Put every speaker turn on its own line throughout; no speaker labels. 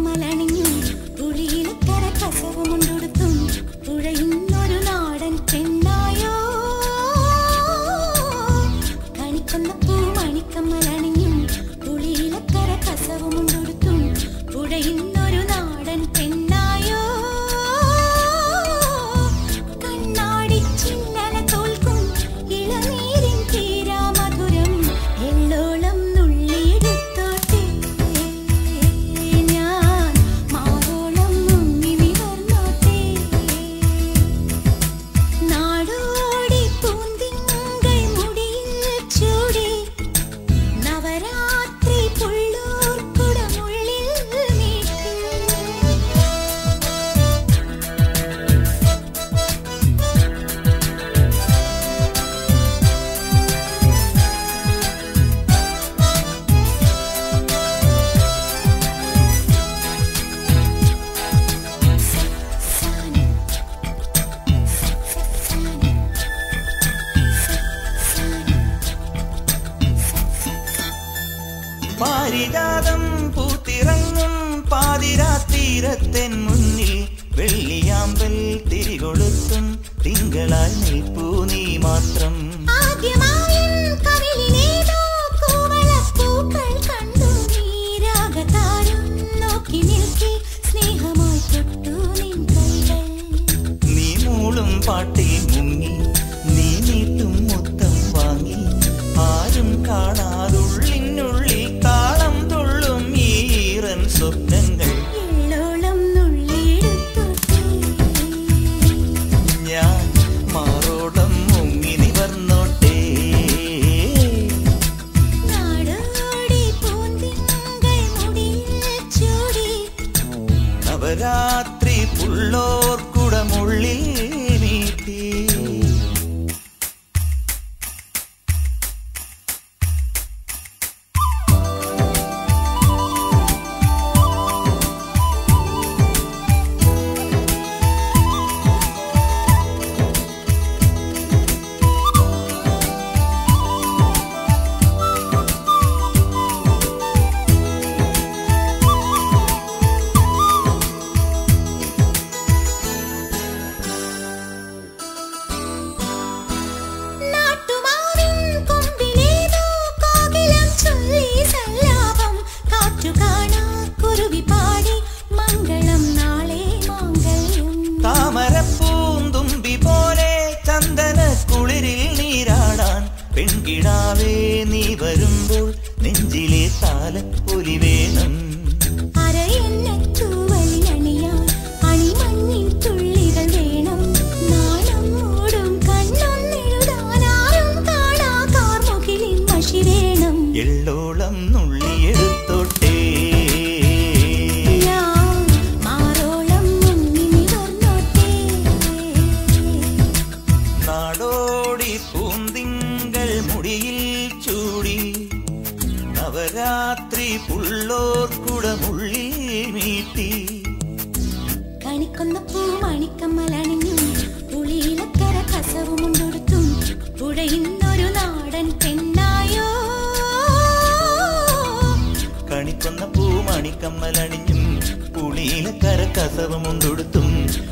മണിക്കമ്മലണിഞ്ഞു പുളിയിലക്കര കസവുമുണ്ടെടുത്തും പുഴയുന്നൊരു നാടൻ പെണ്ണായോ കണിക്കൊന്ന പൂ മണിക്കമ്മലണിഞ്ഞു പുളിയിലക്കര കസവുമുണ്ടെടുത്തും പുഴയുന്നൊരു നാടൻ പെണ്ണായോ കണ്ണാടി ചില്ലല തോൽക്കും ഇളനീരിൻ തീരാ മധുരം എള്ളോളം നുള്ളിയെടുത്തോട്ടെ ഞാൻ മാറോളം മുങ്ങി നിവർന്നോട്ടെ നാടോടി പൂന്തിങ്കൾ മുടിയിൽ ചൂടി നവരാത്രി പുള്ളൂർ കുടമുള്ളിൽ നീട്ടി
പാരിജാതം പൂത്തിറങ്ങും പാതിരാത്തീരത്തിൻ മുന്നിൽ വെള്ളിയാമ്പൽ തിരികൊളുത്തും തിങ്കളായി നിൽപ്പൂ നീ മാത്രം
ആദ്യമായും കവിളിലേതോ കൂവളപ്പൂക്കൾ കണ്ടു നീരാഗതാരം നോക്കി നിൽക്കി സ്നേഹമായി തൊട്ടു നിൻ കൈകൾ
നീ മൂളും പാട്ടിൽ മുങ്ങി നീ നീട്ടും മുത്തം വാങ്ങി ആരും കാണാതുള്ളിനുള്ളിൽ താളം തുള്ളും ഈറൻ സ്വപ്നങ്ങൾ
എള്ളോളം നുള്ളിയെടുത്തോട്ടെ
ഞാൻ മാറോടം മുങ്ങി നിവർന്നോട്ടെ
നാടോടി പൂന്തിങ്കൾ മുടിയിൽ ചൂടി
നവരാത്രി പുള്ളോർ കുടമുള്ളിൽ നീട്ടി
നാട്ടുമാവിൻ കൊമ്പിലേതോ കോകിലം ചൊല്ലി സല്ലാപം കാറ്റു കാണാ കുരുവി പാടി മംഗളം നാളെ മാംഗല്യം
താമരപ്പൂന്തുമ്പി പോലെ ചന്ദന കുളിരിൽ നീരാടാൻ പെൺകിടാവേ നീ വരുമ്പോൾ നെഞ്ചിലെ താലപ്പൊലി വേണം
അരയെന്നത്തൂവലിയണിയാൻ അണിമഞ്ഞിൻ തുള്ളികൾ വേണം നാണം മൂടും കണ്ണൊന്നെഴുതാനാരും കാണാ കാർമുകിലിൻ മഷി വേണം
എള്ളോളം നുള്ളിയെടുത്തോട്ടെ
ഞാൻ മാറോളം മുങ്ങി നിവർന്നോട്ടെ
നാടോടി പൂന്തിങ്കൾ മുടിയിൽ ചൂടി നവരാത്രി പുള്ളോർ കുടമുള്ളിൽ മീട്ടി
കണിക്കൊന്ന പൂ മണിക്കമ്മലണിഞ്ഞു പുളിയിലക്കര കസവുമുണ്ടെടുത്തും പുഴയുന്നൊരു നാടൻ പെണ്ണായോ
കണിക്കൊന്ന പൂമണിക്കമ്മലണിഞ്ഞും പുളിയിലക്കര കസവമുണ്ടൊടുത്തും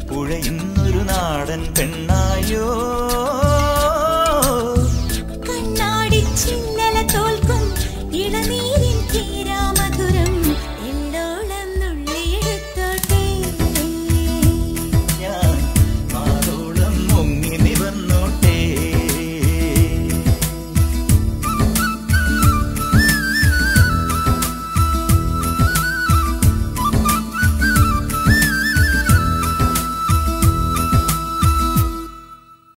പുഴയുന്നൊരു നാടൻ പെണ്ണായോ